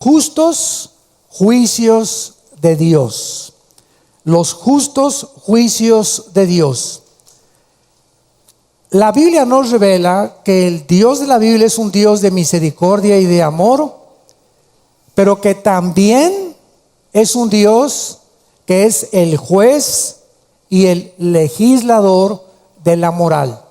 justos juicios de Dios. Los justos juicios de Dios. La Biblia nos revela que el Dios de la Biblia es un Dios de misericordia y de amor, pero que también es un Dios que es el juez y el legislador de la moral.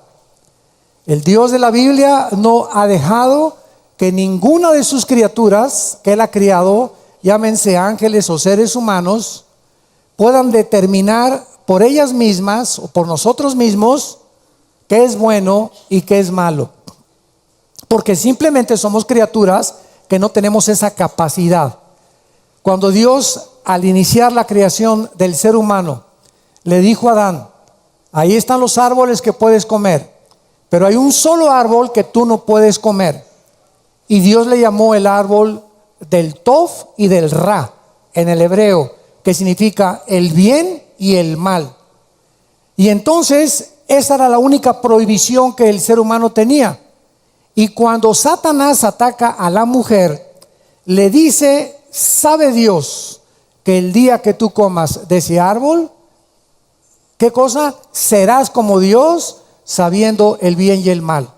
El Dios de la Biblia no ha dejado que ninguna de sus criaturas que Él ha criado, llámense ángeles o seres humanos, puedan determinar por ellas mismas o por nosotros mismos qué es bueno y qué es malo. Porque simplemente somos criaturas que no tenemos esa capacidad. Cuando Dios, al iniciar la creación del ser humano, le dijo a Adán: ahí están los árboles que puedes comer, pero hay un solo árbol que tú no puedes comer. Y Dios le llamó el árbol del Tof y del Ra en el hebreo, que significa el bien y el mal. Y entonces esa era la única prohibición que el ser humano tenía. Y cuando Satanás ataca a la mujer, le dice: ¿sabe Dios que el día que tú comas de ese árbol, qué cosa? Serás como Dios, sabiendo el bien y el mal.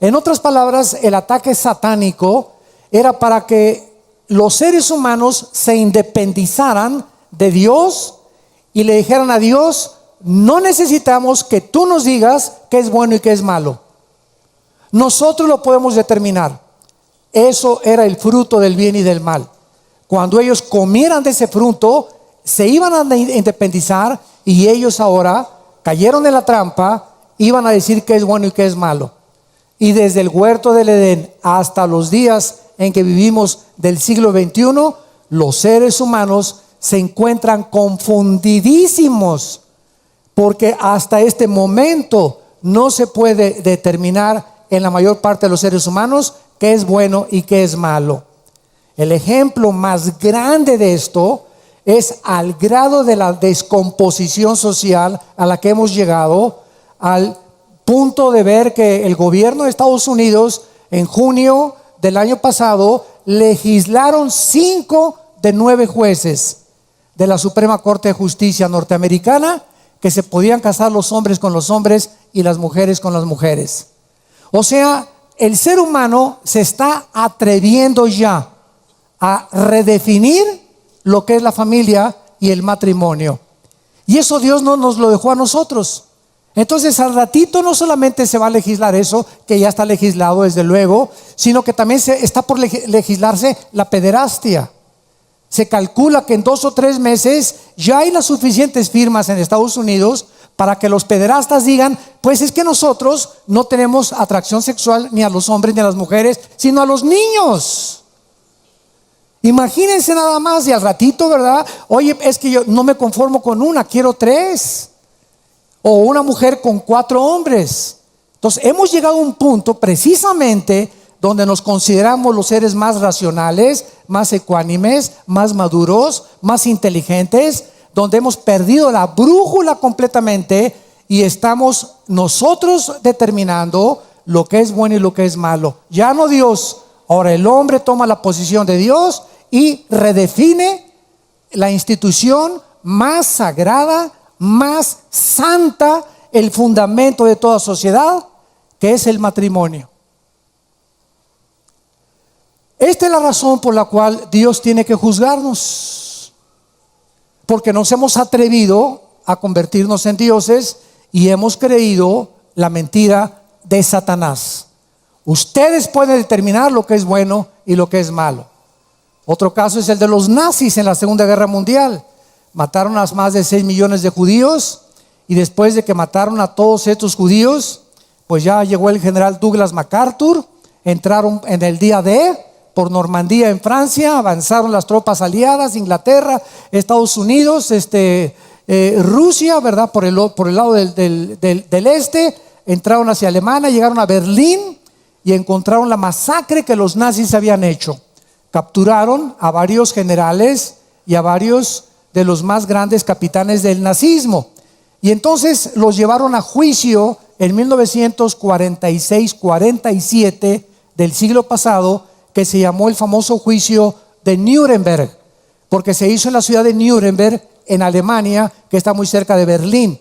En otras palabras, el ataque satánico era para que los seres humanos se independizaran de Dios y le dijeran a Dios: no necesitamos que tú nos digas qué es bueno y qué es malo. Nosotros lo podemos determinar. Eso era el fruto del bien y del mal. Cuando ellos comieran de ese fruto, se iban a independizar, y ellos ahora cayeron en la trampa, iban a decir qué es bueno y qué es malo. Y desde el huerto del Edén hasta los días en que vivimos del siglo XXI, los seres humanos se encuentran confundidísimos, porque hasta este momento no se puede determinar en la mayor parte de los seres humanos qué es bueno y qué es malo. El ejemplo más grande de esto es al grado de la descomposición social a la que hemos llegado, al punto de ver que el gobierno de Estados Unidos en junio del año pasado legislaron 5 de 9 jueces de la Suprema Corte de Justicia norteamericana que se podían casar los hombres con los hombres y las mujeres con las mujeres. O sea, el ser humano se está atreviendo ya a redefinir lo que es la familia y el matrimonio. Y eso Dios no nos lo dejó a nosotros. Entonces al ratito no solamente se va a legislar eso, que ya está legislado desde luego, sino que también está por legislarse la pederastia. Se calcula que en 2 o 3 meses ya hay las suficientes firmas en Estados Unidos para que los pederastas digan: pues es que nosotros no tenemos atracción sexual ni a los hombres ni a las mujeres, sino a los niños. Imagínense nada más. Y al ratito, ¿verdad? Oye, es que yo no me conformo con una, quiero 3. O una mujer con 4 hombres. Entonces hemos llegado a un punto precisamente donde nos consideramos los seres más racionales, más ecuánimes, más maduros, más inteligentes, donde hemos perdido la brújula completamente y estamos nosotros determinando lo que es bueno y lo que es malo. Ya no Dios. Ahora el hombre toma la posición de Dios y redefine la institución más sagrada, más santa, el fundamento de toda sociedad, que es el matrimonio. Esta es la razón por la cual Dios tiene que juzgarnos, porque nos hemos atrevido a convertirnos en dioses y hemos creído la mentira de Satanás. Ustedes pueden determinar lo que es bueno y lo que es malo. Otro caso es el de los nazis en la Segunda Guerra Mundial. Mataron a más de 6 millones de judíos, y después de que mataron a todos estos judíos, pues ya llegó el general Douglas MacArthur. Entraron en el día D por Normandía en Francia, avanzaron las tropas aliadas, Inglaterra, Estados Unidos, Rusia, ¿verdad? Por el lado del este, entraron hacia Alemania, llegaron a Berlín y encontraron la masacre que los nazis habían hecho. Capturaron a varios generales y a varios de los más grandes capitanes del nazismo, y entonces los llevaron a juicio en 1946-47 del siglo pasado, que se llamó el famoso juicio de Nuremberg, porque se hizo en la ciudad de Nuremberg, en Alemania, que está muy cerca de Berlín.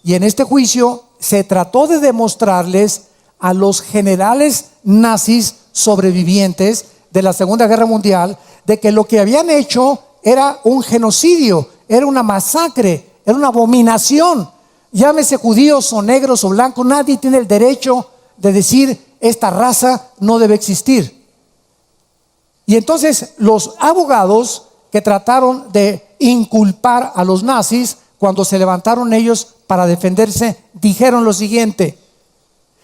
Y en este juicio se trató de demostrarles a los generales nazis sobrevivientes de la Segunda Guerra Mundial de que lo que habían hecho era un genocidio, era una masacre, era una abominación. Llámese judíos o negros o blancos, nadie tiene el derecho de decir esta raza no debe existir. Y entonces los abogados que trataron de inculpar a los nazis, cuando se levantaron ellos para defenderse, dijeron lo siguiente: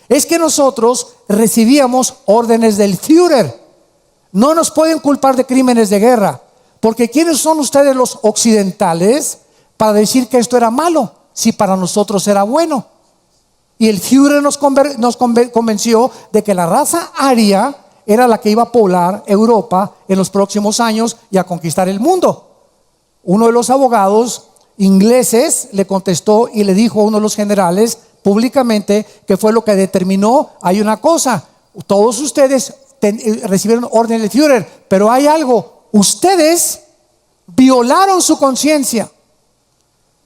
es que nosotros recibíamos órdenes del Führer, no nos pueden culpar de crímenes de guerra, porque ¿quiénes son ustedes los occidentales para decir que esto era malo, si para nosotros era bueno? Y el Führer nos convenció de que la raza aria era la que iba a poblar Europa en los próximos años y a conquistar el mundo. Uno de los abogados ingleses le contestó y le dijo a uno de los generales públicamente que fue lo que determinó: hay una cosa, todos ustedes recibieron orden del Führer, pero hay algo, ustedes violaron su conciencia.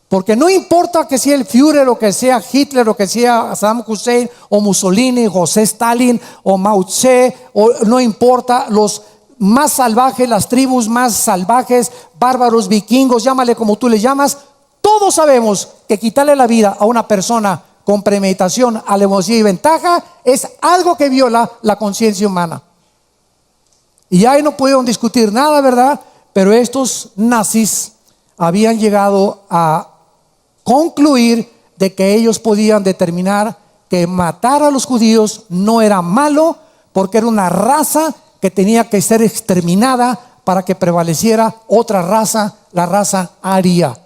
Porque no importa que sea el Führer o que sea Hitler o que sea Saddam Hussein o Mussolini, José Stalin o Mao Tse, o no importa los más salvajes, las tribus más salvajes, bárbaros, vikingos, llámale como tú le llamas, todos sabemos que quitarle la vida a una persona con premeditación, alevosía y ventaja es algo que viola la conciencia humana. Y ahí no pudieron discutir nada, ¿verdad? Pero estos nazis habían llegado a concluir de que ellos podían determinar que matar a los judíos no era malo, porque era una raza que tenía que ser exterminada para que prevaleciera otra raza, la raza aria.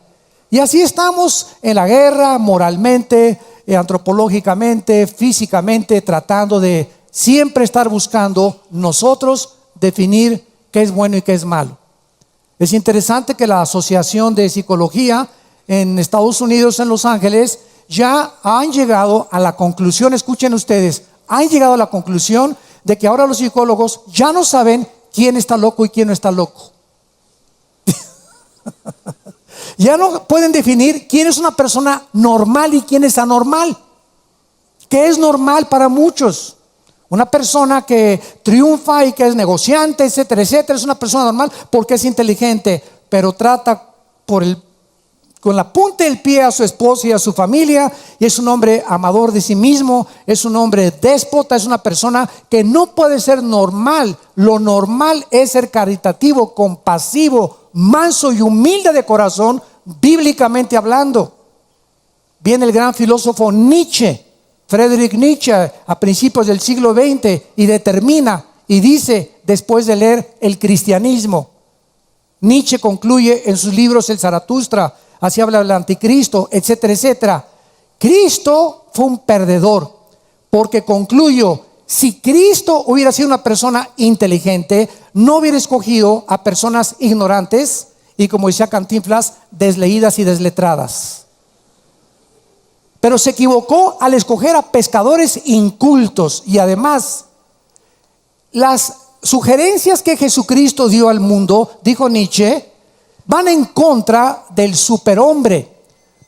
Y así estamos en la guerra, moralmente, antropológicamente, físicamente, tratando de siempre estar buscando nosotros definir qué es bueno y qué es malo. Es interesante que la Asociación de Psicología en Estados Unidos, en Los Ángeles, ya han llegado a la conclusión, escuchen ustedes, han llegado a la conclusión de que ahora los psicólogos ya no saben quién está loco y quién no está loco. Ya no pueden definir quién es una persona normal y quién es anormal. ¿Qué es normal para muchos? Una persona que triunfa y que es negociante, etcétera, etcétera, es una persona normal porque es inteligente, pero trata con la punta del pie a su esposa y a su familia, y es un hombre amador de sí mismo, es un hombre déspota, es una persona que no puede ser normal. Lo normal es ser caritativo, compasivo, manso y humilde de corazón, bíblicamente hablando. Viene el gran filósofo Nietzsche, Friedrich Nietzsche, a principios del siglo XX, y determina y dice, después de leer el cristianismo, Nietzsche concluye en sus libros El Zaratustra, así habla del anticristo, etcétera, etcétera. Cristo fue un perdedor, porque concluyó: si Cristo hubiera sido una persona inteligente, no hubiera escogido a personas ignorantes y, como decía Cantinflas, desleídas y desletradas. Pero se equivocó al escoger a pescadores incultos. Y además, las sugerencias que Jesucristo dio al mundo, dijo Nietzsche, van en contra del superhombre,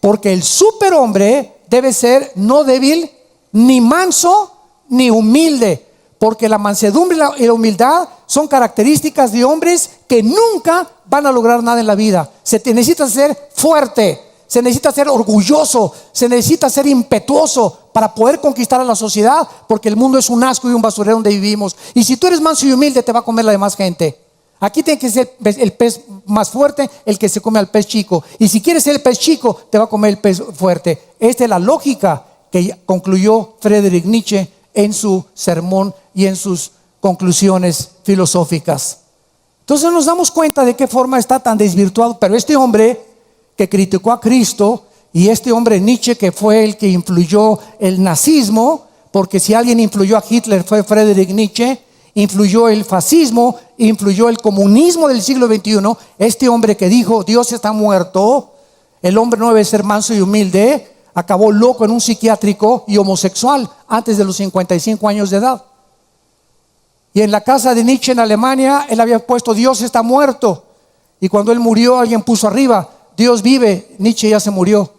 porque el superhombre debe ser no débil, ni manso, ni humilde, porque la mansedumbre y la humildad son características de hombres que nunca van a lograr nada en la vida. Se necesita ser fuerte, se necesita ser orgulloso, se necesita ser impetuoso para poder conquistar a la sociedad, porque el mundo es un asco y un basurero donde vivimos. Y si tú eres manso y humilde, te va a comer la demás gente. Aquí tiene que ser el pez más fuerte el que se come al pez chico. Y si quieres ser el pez chico, te va a comer el pez fuerte. Esta es la lógica que concluyó Friedrich Nietzsche en su sermón y en sus conclusiones filosóficas. Entonces nos damos cuenta de qué forma está tan desvirtuado. Pero este hombre que criticó a Cristo, y este hombre Nietzsche, que fue el que influyó el nazismo, porque si alguien influyó a Hitler fue Friedrich Nietzsche, influyó el fascismo, influyó el comunismo del siglo XXI. Este hombre que dijo Dios está muerto, el hombre no debe ser manso y humilde, acabó loco en un psiquiátrico y homosexual antes de los 55 años de edad. Y en la casa de Nietzsche en Alemania, él había puesto Dios está muerto. Y cuando él murió, alguien puso arriba, Dios vive, Nietzsche ya se murió.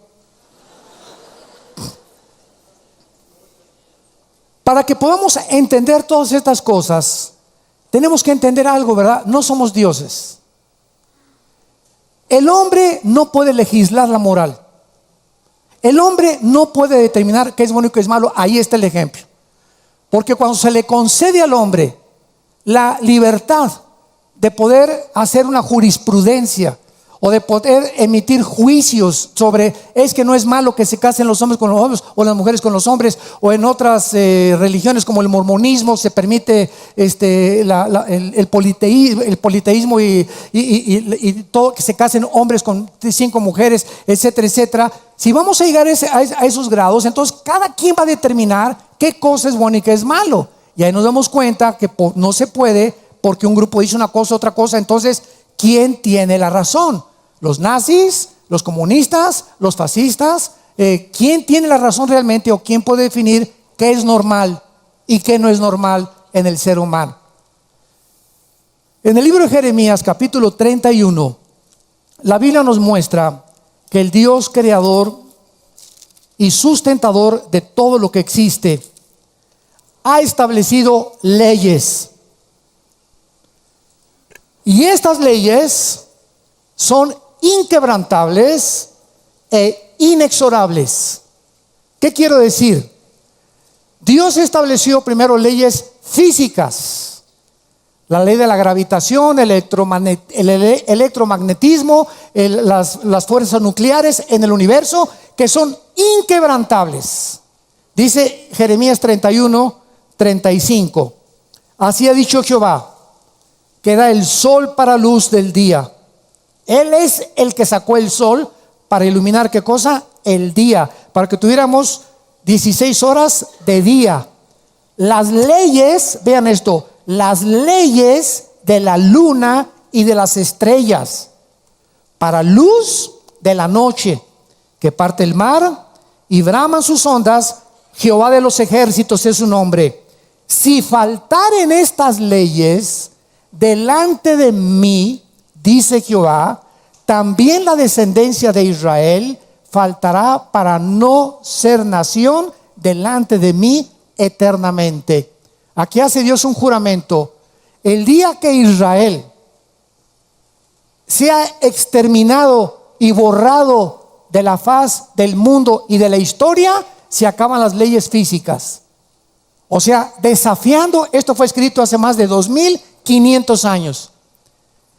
Para que podamos entender todas estas cosas, tenemos que entender algo, ¿verdad? No somos dioses. El hombre no puede legislar la moral. El hombre no puede determinar qué es bueno y qué es malo. Ahí está el ejemplo. Porque cuando se le concede al hombre la libertad de poder hacer una jurisprudencia o de poder emitir juicios sobre es que no es malo que se casen los hombres con los hombres o las mujeres con los hombres, o en otras religiones como el mormonismo se permite el politeísmo y todo, que se casen hombres con 5 mujeres, etcétera, etcétera. Si vamos a llegar a esos grados, entonces cada quien va a determinar qué cosa es bueno y qué es malo, y ahí nos damos cuenta que no se puede, porque un grupo dice una cosa, otra cosa. Entonces, ¿quién tiene la razón? ¿Los nazis? ¿Los comunistas? ¿Los fascistas? ¿Quién tiene la razón realmente, o quién puede definir qué es normal y qué no es normal en el ser humano? En el libro de Jeremías, capítulo 31, la Biblia nos muestra que el Dios creador y sustentador de todo lo que existe ha establecido leyes. Y estas leyes son inquebrantables e inexorables. ¿Qué quiero decir? Dios estableció primero leyes físicas. La ley de la gravitación, el electromagnetismo, las fuerzas nucleares en el universo, que son inquebrantables. Dice Jeremías 31:35. Así ha dicho Jehová, que da el sol para luz del día. Él es el que sacó el sol para iluminar, ¿qué cosa? El día, para que tuviéramos 16 horas de día. Las leyes, vean esto, las leyes de la luna y de las estrellas, para luz de la noche, que parte el mar y braman sus ondas. Jehová de los ejércitos es su nombre. Si faltaren estas leyes delante de mí, dice Jehová, también la descendencia de Israel faltará para no ser nación delante de mí eternamente. Aquí hace Dios un juramento. El día que Israel sea exterminado y borrado de la faz del mundo y de la historia, se acaban las leyes físicas. O sea, desafiando, esto fue escrito hace más de 2500 años.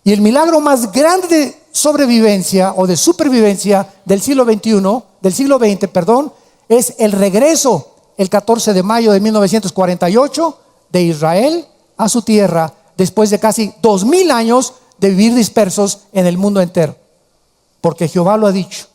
Y el milagro más grande de sobrevivencia o de supervivencia del siglo XX, es el regreso el 14 de mayo de 1948 de Israel a su tierra, después de casi 2000 años de vivir dispersos en el mundo entero, porque Jehová lo ha dicho.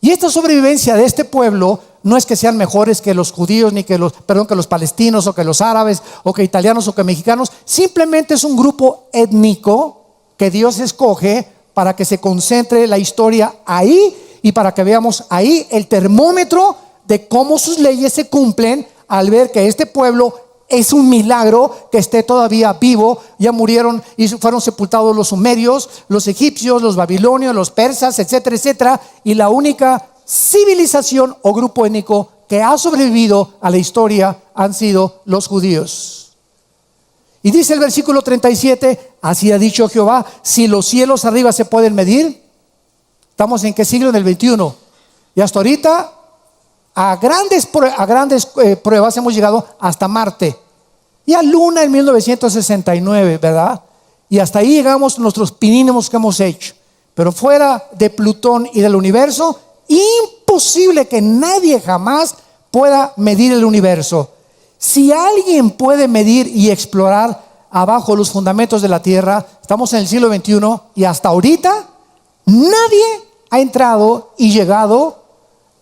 Y esta sobrevivencia de este pueblo no es que sean mejores que los judíos, ni que los palestinos, o que los árabes, o que italianos, o que mexicanos. Simplemente es un grupo étnico que Dios escoge para que se concentre la historia ahí, y para que veamos ahí el termómetro de cómo sus leyes se cumplen, al ver que este pueblo es un milagro que esté todavía vivo. Ya murieron y fueron sepultados los sumerios, los egipcios, los babilonios, los persas, etcétera, etcétera. Y la única civilización o grupo étnico que ha sobrevivido a la historia han sido los judíos. Y dice el versículo 37, así ha dicho Jehová, si los cielos arriba se pueden medir. ¿Estamos en qué siglo? En el 21. Y hasta ahorita a grandes pruebas hemos llegado hasta Marte y a Luna en 1969, ¿verdad? Y hasta ahí llegamos nuestros pininos que hemos hecho. Pero fuera de Plutón y del universo, imposible que nadie jamás pueda medir el universo. Si alguien puede medir y explorar abajo los fundamentos de la Tierra, estamos en el siglo XXI y hasta ahorita nadie ha entrado y llegado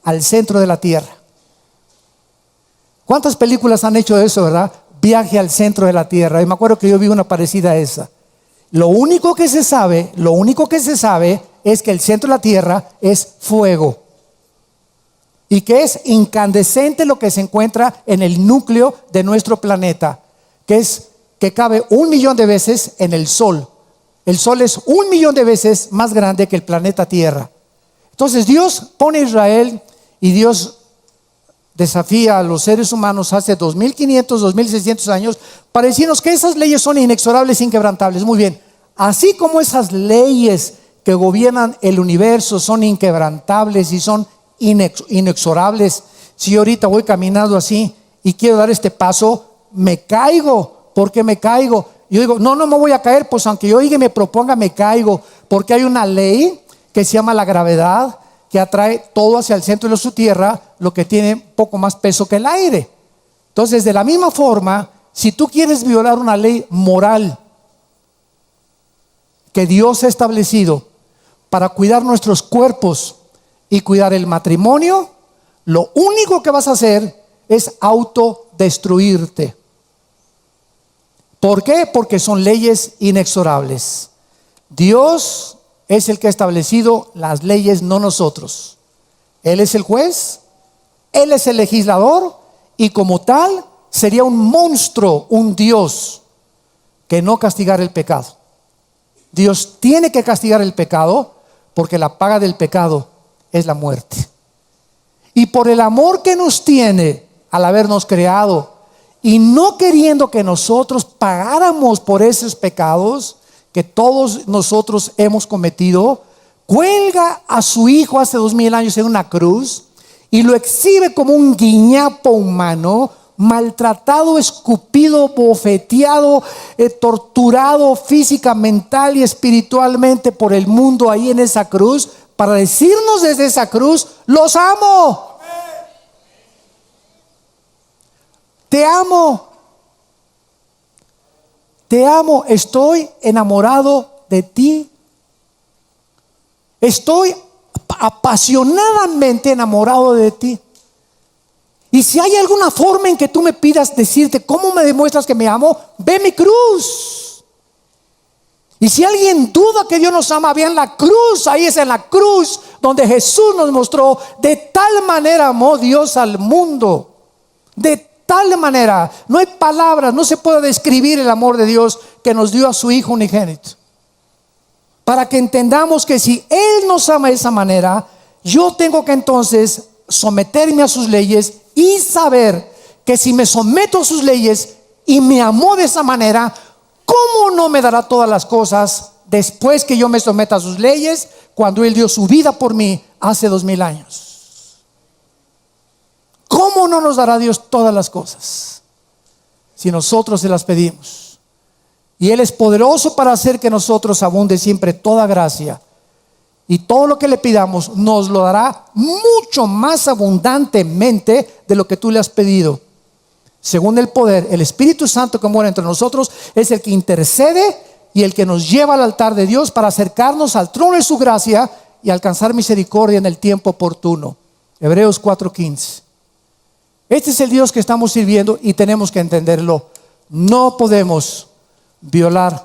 al centro de la Tierra. ¿Cuántas películas han hecho de eso, verdad? Viaje al centro de la Tierra. Y me acuerdo que yo vi una parecida a esa. Lo único que se sabe es que el centro de la Tierra es fuego, y que es incandescente lo que se encuentra en el núcleo de nuestro planeta, que es que cabe 1.000.000 de veces en el Sol. El Sol es 1.000.000 de veces más grande que el planeta Tierra. Entonces Dios pone a Israel y Dios desafía a los seres humanos hace 2.500, 2.600 años para decirnos que esas leyes son inexorables, inquebrantables. Muy bien, así como esas leyes que gobiernan el universo son inquebrantables y son inexorables, si yo ahorita voy caminando así y quiero dar este paso, me caigo. ¿Por qué me caigo? Yo digo, no me voy a caer, pues aunque yo diga y me proponga, me caigo, porque hay una ley que se llama la gravedad, que atrae todo hacia el centro de su tierra, lo que tiene poco más peso que el aire. Entonces, de la misma forma, si tú quieres violar una ley moral que Dios ha establecido para cuidar nuestros cuerpos y cuidar el matrimonio, lo único que vas a hacer es autodestruirte. ¿Por qué? Porque son leyes inexorables. Dios es el que ha establecido las leyes, no nosotros. Él es el juez, Él es el legislador, y como tal sería un monstruo, un Dios, que no castigara el pecado. Dios tiene que castigar el pecado, porque la paga del pecado es la muerte. Y por el amor que nos tiene al habernos creado y no queriendo que nosotros pagáramos por esos pecados que todos nosotros hemos cometido, cuelga a su hijo hace 2.000 años en una cruz y lo exhibe como un guiñapo humano, maltratado, escupido, bofeteado, torturado física, mental y espiritualmente por el mundo ahí en esa cruz, para decirnos desde esa cruz: los amo, te amo, te amo, estoy enamorado de ti, estoy apasionadamente enamorado de ti. Y si hay alguna forma en que tú me pidas decirte cómo me demuestras que me amo, ve mi cruz. Y si alguien duda que Dios nos ama, vean la cruz. Ahí es en la cruz donde Jesús nos mostró: de tal manera amó Dios al mundo, de tal manera, no hay palabras, no se puede describir el amor de Dios, que nos dio a su Hijo unigénito, para que entendamos que si Él nos ama de esa manera, yo tengo que entonces someterme a sus leyes y saber que si me someto a sus leyes y me amó de esa manera, ¿cómo no me dará todas las cosas después que yo me someta a sus leyes, cuando Él dio su vida por mí hace 2.000 años? ¿Cómo no nos dará Dios todas las cosas si nosotros se las pedimos? Y Él es poderoso para hacer que nosotros abunde siempre toda gracia, y todo lo que le pidamos nos lo dará mucho más abundantemente de lo que tú le has pedido, según el poder. El Espíritu Santo que mora entre nosotros es el que intercede y el que nos lleva al altar de Dios para acercarnos al trono de su gracia y alcanzar misericordia en el tiempo oportuno. Hebreos 4:15. Este es el Dios que estamos sirviendo y tenemos que entenderlo. No podemos violar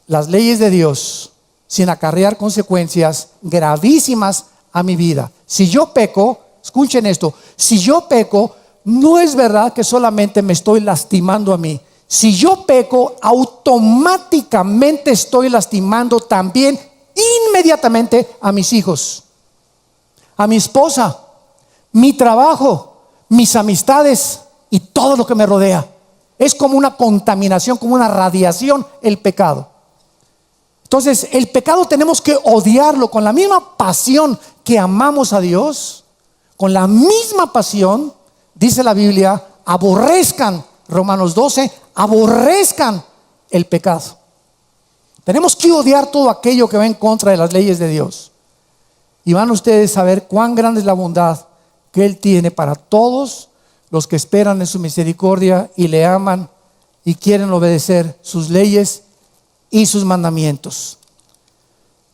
las leyes de Dios sin acarrear consecuencias gravísimas a mi vida. Si yo peco, escuchen esto, si yo peco, no es verdad que solamente me estoy lastimando a mí. Si yo peco, automáticamente estoy lastimando también inmediatamente a mis hijos, a mi esposa, mi trabajo, mis amistades y todo lo que me rodea. Es como una contaminación, como una radiación el pecado. Entonces el pecado tenemos que odiarlo con la misma pasión que amamos a Dios. Con la misma pasión, dice la Biblia, aborrezcan, Romanos 12, aborrezcan el pecado. Tenemos que odiar todo aquello que va en contra de las leyes de Dios. Y van ustedes a ver cuán grande es la bondad que Él tiene para todos los que esperan en su misericordia y le aman y quieren obedecer sus leyes y sus mandamientos.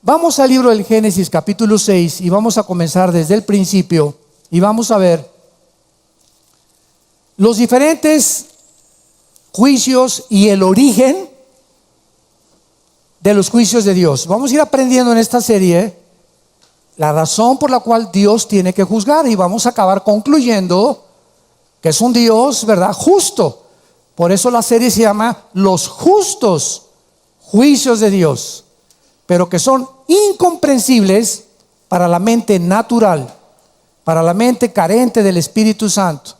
Vamos al libro del Génesis capítulo 6 y vamos a comenzar desde el principio y vamos a ver los diferentes juicios y el origen de los juicios de Dios. Vamos a ir aprendiendo en esta serie la razón por la cual Dios tiene que juzgar, y vamos a acabar concluyendo que es un Dios, ¿verdad?, justo. Por eso la serie se llama Los justos juicios de Dios, pero que son incomprensibles para la mente natural, para la mente carente del Espíritu Santo,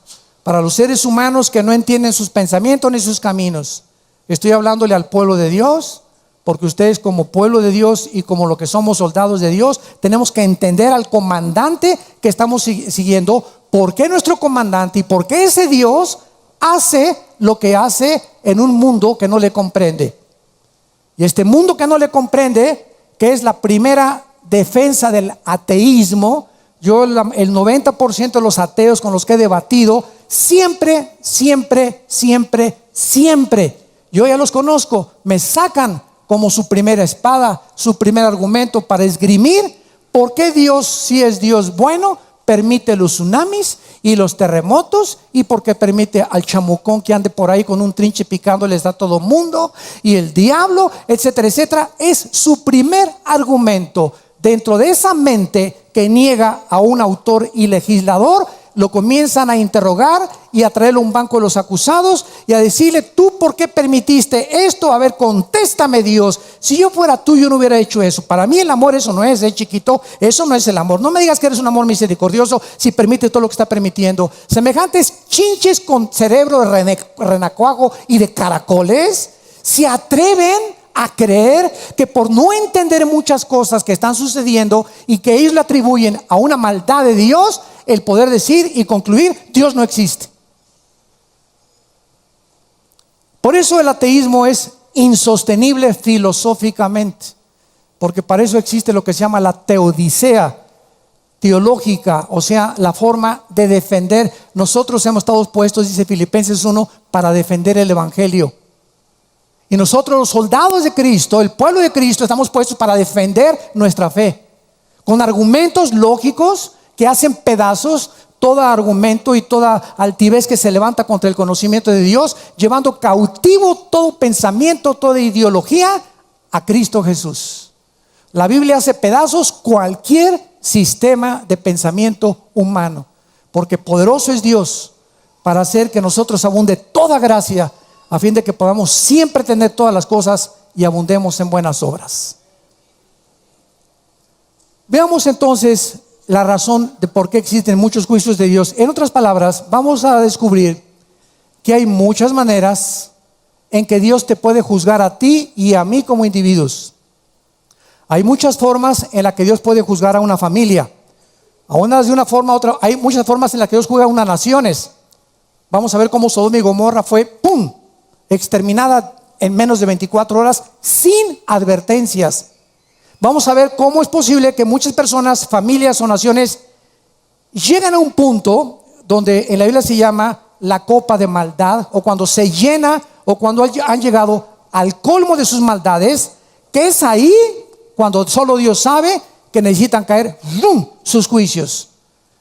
para los seres humanos que no entienden sus pensamientos ni sus caminos. Estoy hablándole al pueblo de Dios, porque ustedes como pueblo de Dios y como lo que somos soldados de Dios, tenemos que entender al comandante que estamos siguiendo, por qué nuestro comandante y por qué ese Dios hace lo que hace en un mundo que no le comprende. Y este mundo que no le comprende, que es la primera defensa del ateísmo. Yo el 90% de los ateos con los que he debatido, siempre, yo ya los conozco, me sacan como su primera espada, su primer argumento para esgrimir por qué Dios, si es Dios bueno, permite los tsunamis y los terremotos, y porque permite al chamucón que ande por ahí con un trinche picándoles a todo mundo, y el diablo, etcétera, etcétera. Es su primer argumento. Dentro de esa mente que niega a un autor y legislador, lo comienzan a interrogar y a traerlo a un banco de los acusados y a decirle: ¿tú por qué permitiste esto? A ver, contéstame, Dios. Si yo fuera tú, yo no hubiera hecho eso. Para mí el amor eso no es, chiquito. Eso no es el amor. No me digas que eres un amor misericordioso si permite todo lo que está permitiendo. Semejantes chinches con cerebro de renacuajo y de caracoles se atreven a creer que por no entender muchas cosas que están sucediendo y que ellos le atribuyen a una maldad de Dios, el poder decir y concluir: Dios no existe. Por eso el ateísmo es insostenible filosóficamente, porque para eso existe lo que se llama la teodicea teológica, o sea, la forma de defender. Nosotros hemos estado puestos, dice Filipenses 1, para defender el evangelio. Y nosotros, los soldados de Cristo, el pueblo de Cristo, estamos puestos para defender nuestra fe con argumentos lógicos que hacen pedazos todo argumento y toda altivez que se levanta contra el conocimiento de Dios, llevando cautivo todo pensamiento, toda ideología a Cristo Jesús. La Biblia hace pedazos cualquier sistema de pensamiento humano, porque poderoso es Dios para hacer que nosotros abunde toda gracia, a fin de que podamos siempre tener todas las cosas y abundemos en buenas obras. Veamos entonces la razón de por qué existen muchos juicios de Dios. En otras palabras, vamos a descubrir que hay muchas maneras en que Dios te puede juzgar a ti y a mí como individuos. Hay muchas formas en las que Dios puede juzgar a una familia. A unas de una forma u otra. Hay muchas formas en las que Dios juzga a unas naciones. Vamos a ver cómo Sodoma y Gomorra fue ¡pum!, exterminada en menos de 24 horas sin advertencias. Vamos a ver cómo es posible que muchas personas, familias o naciones llegan a un punto donde en la Biblia se llama la copa de maldad, o cuando se llena, o cuando han llegado al colmo de sus maldades, que es ahí cuando solo Dios sabe que necesitan caer ¡bum!, sus juicios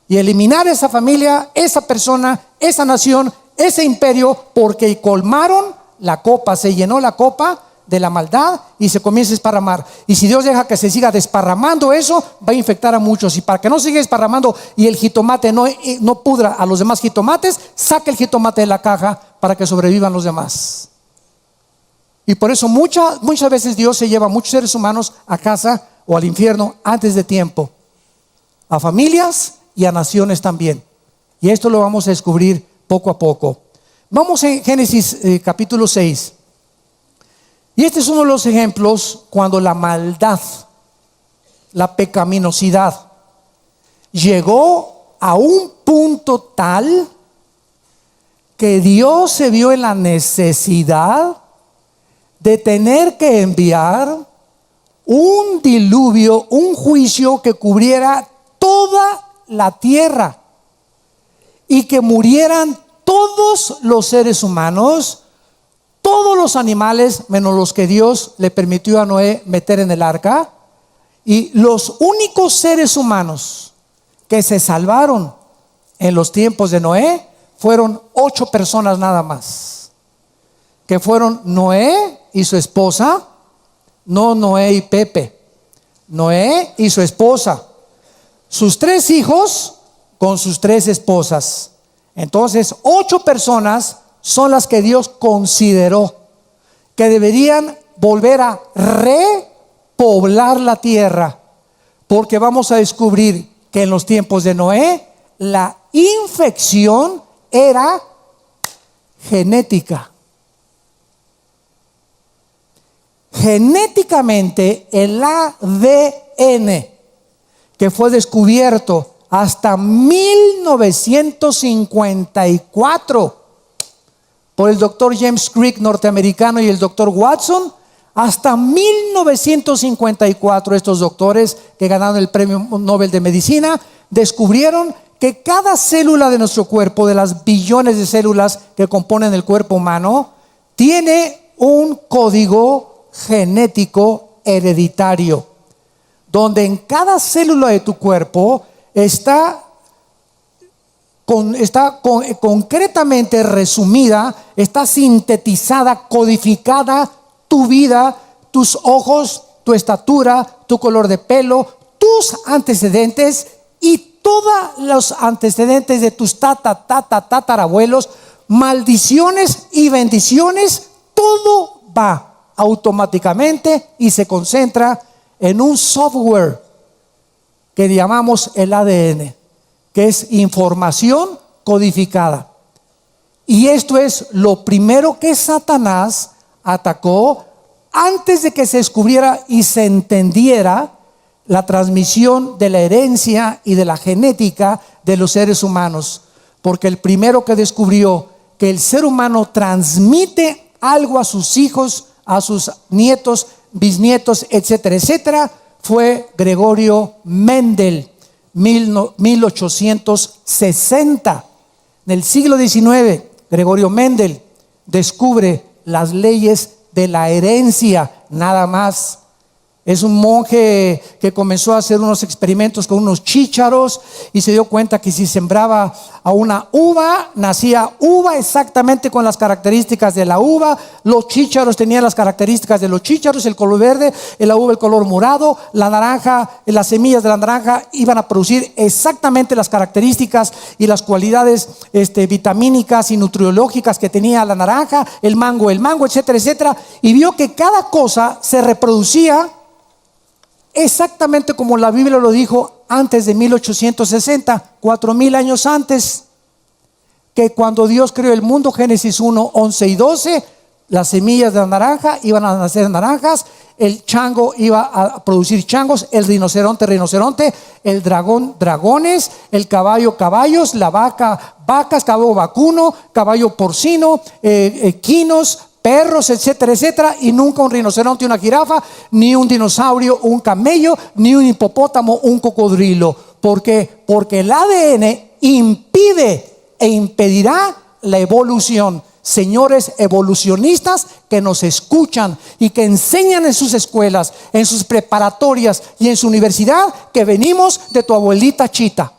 y eliminar esa familia, esa persona, esa nación, ese imperio, porque colmaron la copa, se llenó la copa de la maldad y se comienza a desparramar. Y si Dios deja que se siga desparramando eso, va a infectar a muchos. Y para que no siga desparramando y el jitomate no pudra a los demás jitomates, saque el jitomate de la caja para que sobrevivan los demás. Y por eso muchas veces Dios se lleva a muchos seres humanos a casa o al infierno antes de tiempo, a familias y a naciones también. Y esto lo vamos a descubrir poco a poco. Vamos en Génesis capítulo 6. Y este es uno de los ejemplos cuando la maldad, la pecaminosidad llegó a un punto tal que Dios se vio en la necesidad de tener que enviar un diluvio, un juicio que cubriera toda la tierra y que murieran todos los seres humanos, todos los animales, menos los que Dios le permitió a Noé meter en el arca. Y los únicos seres humanos que se salvaron en los tiempos de Noé fueron 8 personas nada más, que fueron Noé y su esposa, no Noé y Pepe, Noé y su esposa, sus 3 hijos con sus 3 esposas. Entonces 8 personas son las que Dios consideró que deberían volver a repoblar la tierra, porque vamos a descubrir que en los tiempos de Noé la infección era genética. Genéticamente el ADN que fue descubierto hasta 1954 por el doctor James Crick norteamericano y el doctor Watson, hasta 1954 estos doctores que ganaron el premio Nobel de Medicina descubrieron que cada célula de nuestro cuerpo, de las billones de células que componen el cuerpo humano, tiene un código genético hereditario, donde en cada célula de tu cuerpo está concretamente resumida, está sintetizada, codificada tu vida, tus ojos, tu estatura, tu color de pelo, tus antecedentes y todos los antecedentes de tus tatarabuelos, maldiciones y bendiciones. Todo va automáticamente y se concentra en un software que llamamos el ADN, que es información codificada. Y esto es lo primero que Satanás atacó antes de que se descubriera y se entendiera la transmisión de la herencia y de la genética de los seres humanos. Porque el primero que descubrió que el ser humano transmite algo a sus hijos, a sus nietos, bisnietos, etcétera, etcétera, fue Gregorio Mendel, 1860. En el siglo XIX, Gregorio Mendel descubre las leyes de la herencia, nada más. Es un monje que comenzó a hacer unos experimentos con unos chícharos y se dio cuenta que si sembraba a una uva, nacía uva exactamente con las características de la uva. Los chícharos tenían las características de los chícharos, el color verde, la uva el color morado, la naranja, las semillas de la naranja iban a producir exactamente las características y las cualidades vitamínicas y nutriológicas que tenía la naranja, el mango, etcétera, etcétera. Y vio que cada cosa se reproducía exactamente como la Biblia lo dijo antes de 1860, 4000 años antes, que cuando Dios creó el mundo, Génesis 1, 11 y 12, las semillas de la naranja iban a nacer naranjas, el chango iba a producir changos, el rinoceronte, el dragón, dragones, el caballo, caballos, la vaca, vacas, caballo vacuno, caballo porcino, quinos, perros, etcétera, etcétera, y nunca un rinoceronte, una jirafa, ni un dinosaurio, un camello, ni un hipopótamo, un cocodrilo. ¿Por qué? Porque el ADN impide e impedirá la evolución. Señores evolucionistas que nos escuchan y que enseñan en sus escuelas, en sus preparatorias y en su universidad que venimos de tu abuelita Chita.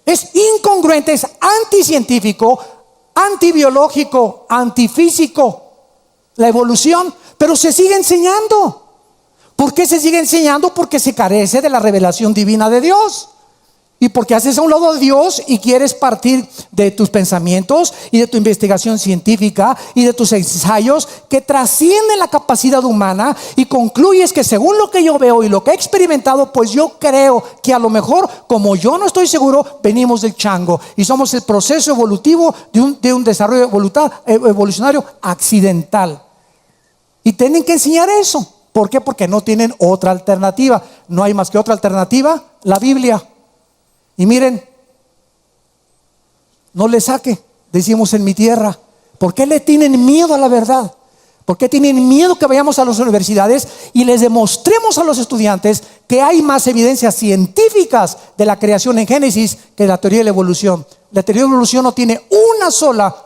Es incongruente, es anticientífico, antibiológico, antifísico la evolución, pero se sigue enseñando. ¿Por qué se sigue enseñando? Porque se carece de la revelación divina de Dios. Y porque haces a un lado de Dios y quieres partir de tus pensamientos y de tu investigación científica y de tus ensayos que trascienden la capacidad humana y concluyes que según lo que yo veo y lo que he experimentado, pues yo creo que a lo mejor, como yo no estoy seguro, venimos del chango y somos el proceso evolutivo de un desarrollo evolucionario accidental. Y tienen que enseñar eso. ¿Por qué? Porque no tienen otra alternativa. No hay más que otra alternativa, la Biblia. Y miren, no le saque, decimos en mi tierra. ¿Por qué le tienen miedo a la verdad? ¿Por qué tienen miedo que vayamos a las universidades y les demostremos a los estudiantes que hay más evidencias científicas de la creación en Génesis que la teoría de la evolución? La teoría de la evolución no tiene una sola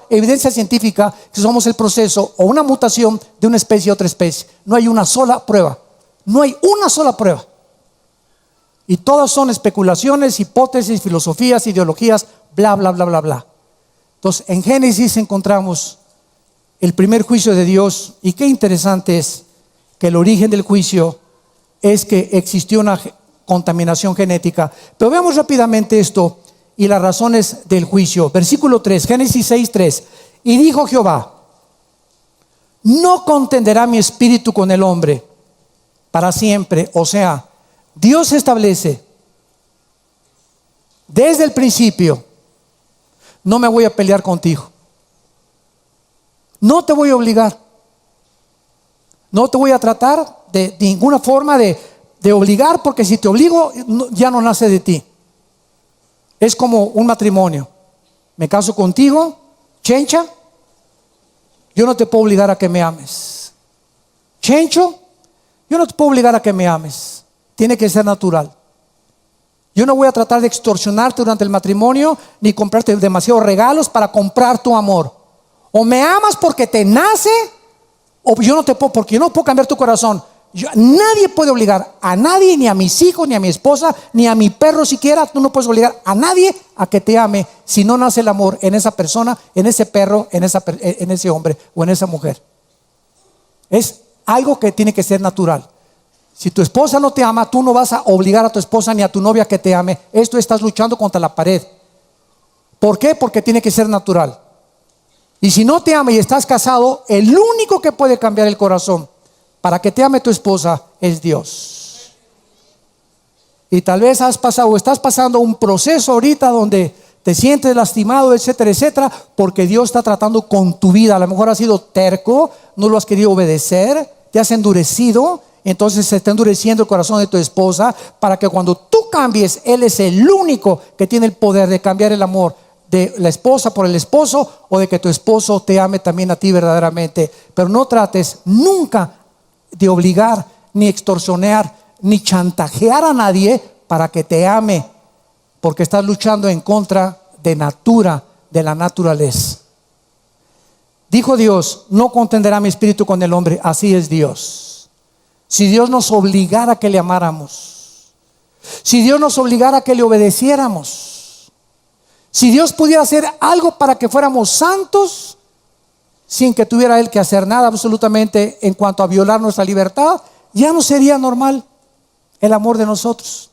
evidencia científica que somos el proceso o una mutación de una especie a otra especie. No hay una sola prueba. No hay una sola prueba. Y todas son especulaciones, hipótesis, filosofías, ideologías, bla, bla, bla, bla, bla. Entonces, en Génesis encontramos el primer juicio de Dios. Y qué interesante es que el origen del juicio es que existió una contaminación genética. Pero veamos rápidamente esto y las razones del juicio. Versículo 3, Génesis 6:3. Y dijo Jehová: no contenderá mi espíritu con el hombre para siempre. O sea, Dios establece desde el principio: no me voy a pelear contigo, no te voy a obligar, no te voy a tratar de ninguna forma de obligar, porque si te obligo ya no nace de ti. Es como un matrimonio. Me caso contigo, Chencha, yo no te puedo obligar a que me ames. Chencho, yo no te puedo obligar a que me ames. Tiene que ser natural. Yo no voy a tratar de extorsionarte durante el matrimonio, ni comprarte demasiados regalos para comprar tu amor. O me amas porque te nace, o yo no te puedo, porque yo no puedo cambiar tu corazón. Nadie puede obligar a nadie, ni a mis hijos, ni a mi esposa, ni a mi perro siquiera. Tú no puedes obligar a nadie a que te ame si no nace el amor en esa persona, en ese perro, en ese hombre o en esa mujer. Es algo que tiene que ser natural. Si tu esposa no te ama, tú no vas a obligar a tu esposa ni a tu novia que te ame. Esto estás luchando contra la pared. ¿Por qué? Porque tiene que ser natural. Y si no te ama y estás casado, el único que puede cambiar el corazón para que te ame tu esposa es Dios. Y tal vez has pasado o estás pasando un proceso ahorita donde te sientes lastimado, etcétera, etcétera, porque Dios está tratando con tu vida. A lo mejor has sido terco, no lo has querido obedecer, te has endurecido. Entonces se está endureciendo el corazón de tu esposa para que cuando tú cambies, Él es el único que tiene el poder de cambiar el amor de la esposa por el esposo, o de que tu esposo te ame también a ti verdaderamente. Pero no trates nunca de obligar, ni extorsionar, ni chantajear a nadie para que te ame, porque estás luchando en contra de la naturaleza. Dijo Dios: no contenderá mi espíritu con el hombre. Así es Dios. Si Dios nos obligara a que le amáramos, si Dios nos obligara a que le obedeciéramos, si Dios pudiera hacer algo para que fuéramos santos sin que tuviera Él que hacer nada absolutamente en cuanto a violar nuestra libertad, ya no sería normal el amor de nosotros.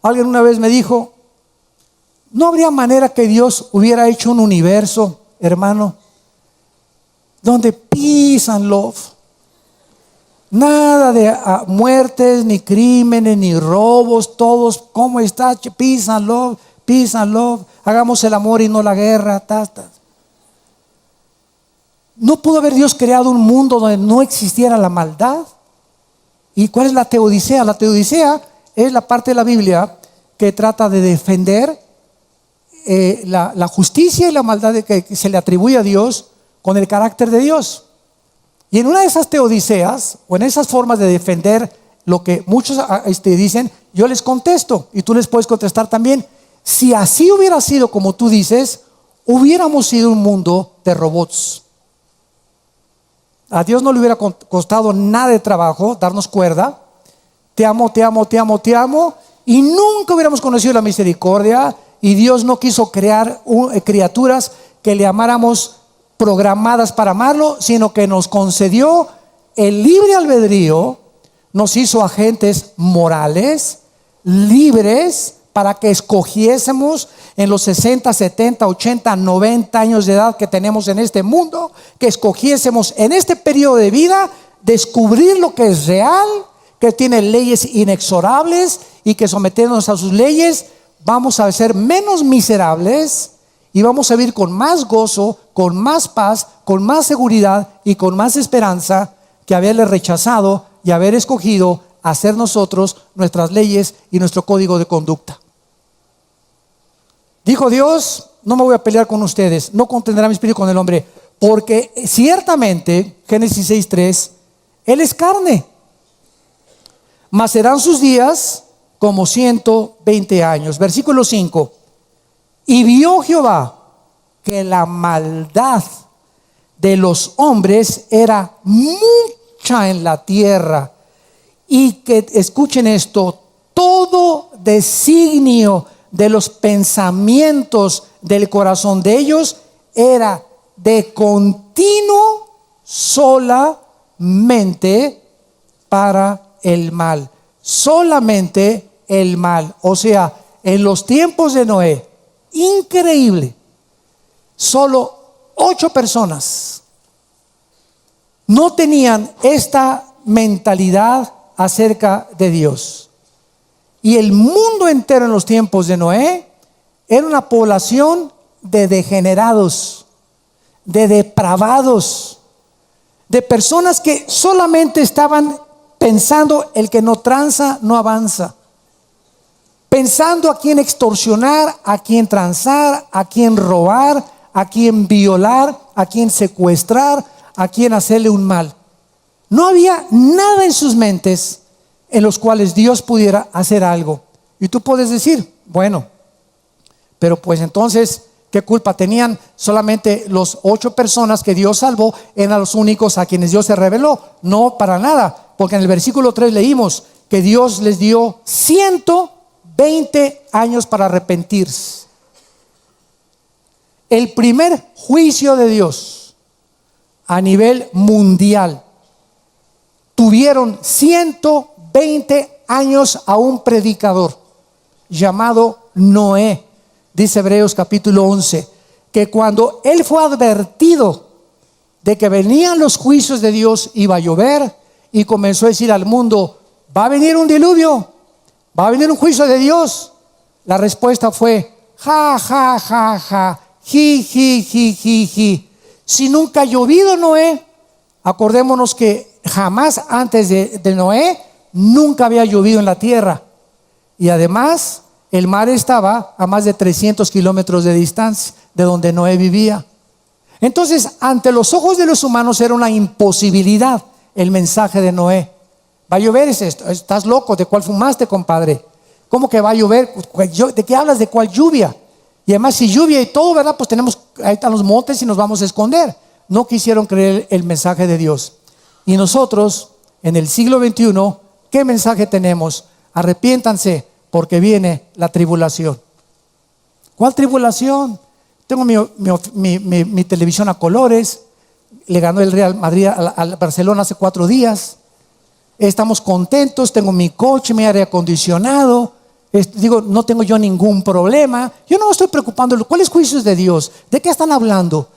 Alguien una vez me dijo: no habría manera que Dios hubiera hecho un universo, hermano, donde peace and love, nada de muertes, ni crímenes, ni robos, todos, ¿cómo está? Peace and love, peace and love, hagamos el amor y no la guerra, ¿No pudo haber Dios creado un mundo donde no existiera la maldad? ¿Y cuál es la teodicea? La teodicea es la parte de la Biblia que trata de defender la justicia y la maldad que se le atribuye a Dios con el carácter de Dios. Y en una de esas teodiceas, o en esas formas de defender lo que muchos dicen, yo les contesto, y tú les puedes contestar también: si así hubiera sido como tú dices, hubiéramos sido un mundo de robots. A Dios no le hubiera costado nada de trabajo darnos cuerda. Te amo, te amo, te amo, te amo. Y nunca hubiéramos conocido la misericordia. Y Dios no quiso crear criaturas que le amáramos programadas para amarlo, sino que nos concedió el libre albedrío. Nos hizo agentes morales, libres, para que escogiésemos en los 60, 70, 80, 90 años de edad que tenemos en este mundo, que escogiésemos en este periodo de vida descubrir lo que es real, que tiene leyes inexorables, y que sometiéndonos a sus leyes vamos a ser menos miserables y vamos a vivir con más gozo, con más paz, con más seguridad y con más esperanza que haberle rechazado y haber escogido hacer nosotros nuestras leyes y nuestro código de conducta. Dijo Dios: no me voy a pelear con ustedes, no contenderá mi espíritu con el hombre, porque ciertamente, Génesis 6:3, Él es carne, mas serán sus días como 120 años. Versículo 5: y vio Jehová que la maldad de los hombres era mucha en la tierra, y que, escuchen esto, todo designio de los pensamientos del corazón de ellos era de continuo solamente para el mal. Solamente el mal. O sea, en los tiempos de Noé, increíble. Solo 8 personas no tenían esta mentalidad acerca de Dios. Y el mundo entero en los tiempos de Noé era una población de degenerados, de depravados, de personas que solamente estaban pensando: el que no tranza no avanza. Pensando a quién extorsionar, a quién transar, a quién robar, a quién violar, a quién secuestrar, a quién hacerle un mal. No había nada en sus mentes en los cuales Dios pudiera hacer algo. Y tú puedes decir: bueno, pero pues entonces, ¿qué culpa tenían? Solamente los 8 personas que Dios salvó eran los únicos a quienes Dios se reveló. No, para nada, porque en el versículo 3 leímos que Dios les dio 120 años para arrepentirse. El primer juicio de Dios a nivel mundial, tuvieron 120 años a un predicador llamado Noé. Dice Hebreos capítulo 11 que cuando él fue advertido de que venían los juicios de Dios, iba a llover, y comenzó a decir al mundo: va a venir un diluvio, va a venir un juicio de Dios. La respuesta fue: ja, ja, ja, ja, ji, ji, ji, ji, ji. Si nunca ha llovido, Noé, acordémonos que jamás antes de Noé nunca había llovido en la tierra. Y además el mar estaba a más de 300 kilómetros de distancia de donde Noé vivía. Entonces, ante los ojos de los humanos era una imposibilidad el mensaje de Noé. Va a llover, es esto. Estás loco, ¿de cuál fumaste, compadre? ¿Cómo que va a llover? ¿De qué hablas? ¿De cuál lluvia? Y además, si lluvia y todo, ¿verdad? Pues ahí están los montes y nos vamos a esconder. No quisieron creer el mensaje de Dios. Y nosotros, en el siglo XXI, ¿qué mensaje tenemos? Arrepiéntanse, porque viene la tribulación. ¿Cuál tribulación? Tengo mi televisión a colores. Le ganó el Real Madrid al Barcelona hace 4 días. Estamos contentos. Tengo mi coche, mi aire acondicionado. No tengo yo ningún problema. Yo no me estoy preocupando. ¿Cuáles juicios de Dios? ¿De qué están hablando?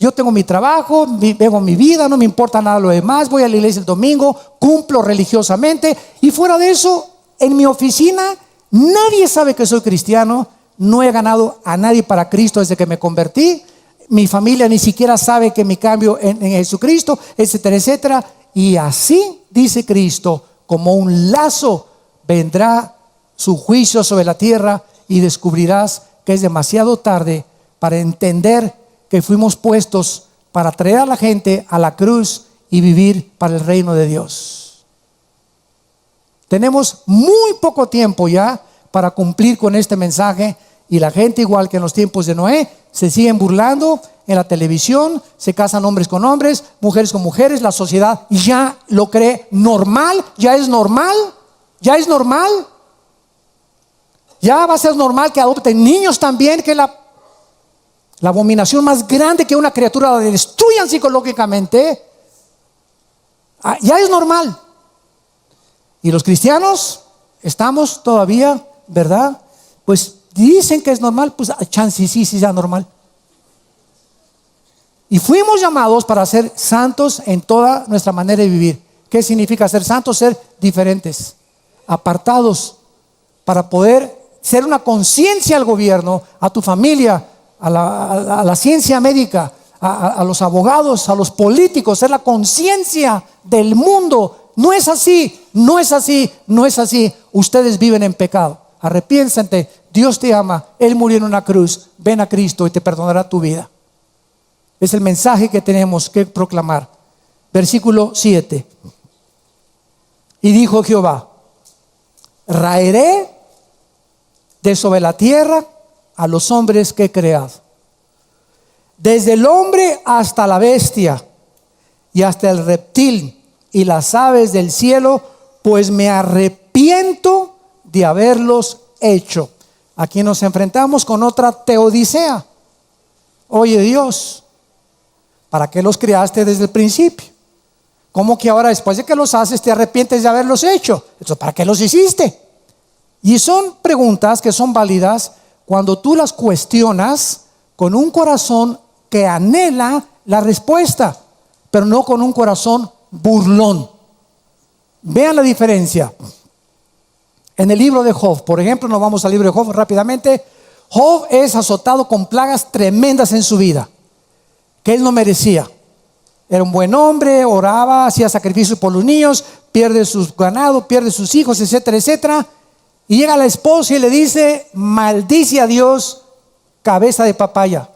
Yo tengo mi trabajo, vivo mi vida, no me importa nada lo demás. Voy a la iglesia el domingo, cumplo religiosamente, y fuera de eso, en mi oficina nadie sabe que soy cristiano. No he ganado a nadie para Cristo desde que me convertí. Mi familia ni siquiera sabe que mi cambio en Jesucristo, etcétera, etcétera. Y así dice Cristo: como un lazo vendrá su juicio sobre la tierra, y descubrirás que es demasiado tarde para entender que fuimos puestos para traer a la gente a la cruz y vivir para el reino de Dios. Tenemos muy poco tiempo ya para cumplir con este mensaje, y la gente, igual que en los tiempos de Noé, se siguen burlando en la televisión, se casan hombres con hombres, mujeres con mujeres. La sociedad ya lo cree normal, ya es normal, ya es normal. Ya va a ser normal que adopten niños también, que la abominación más grande que una criatura la destruyan psicológicamente. Ya es normal. Y los cristianos estamos todavía, ¿verdad? Pues dicen que es normal, pues chance sí sea normal. Y fuimos llamados para ser santos en toda nuestra manera de vivir. ¿Qué significa ser santos? Ser diferentes, apartados, para poder ser una conciencia al gobierno, a tu familia, a la ciencia médica, a los abogados, a los políticos. Ser la conciencia del mundo. No es así, no es así, no es así. Ustedes viven en pecado. Arrepiéntate, Dios te ama, Él murió en una cruz. Ven a Cristo y te perdonará tu vida. Es el mensaje que tenemos que proclamar. Versículo 7. Y dijo Jehová: raeré de sobre la tierra a los hombres que he creado, desde el hombre hasta la bestia, y hasta el reptil y las aves del cielo, pues me arrepiento de haberlos hecho. Aquí nos enfrentamos con otra teodicea. Oye, Dios, ¿para qué los creaste desde el principio? ¿Cómo que ahora, después de que los haces, te arrepientes de haberlos hecho? Entonces, ¿para qué los hiciste? Y son preguntas que son válidas, cuando tú las cuestionas con un corazón que anhela la respuesta, pero no con un corazón burlón. Vean la diferencia. En el libro de Job, por ejemplo, nos vamos al libro de Job rápidamente. Job es azotado con plagas tremendas en su vida, que él no merecía. Era un buen hombre, oraba, hacía sacrificios por los niños, pierde sus ganados, pierde sus hijos, etcétera, etcétera. Y llega la esposa y le dice: maldice a Dios, cabeza de papaya.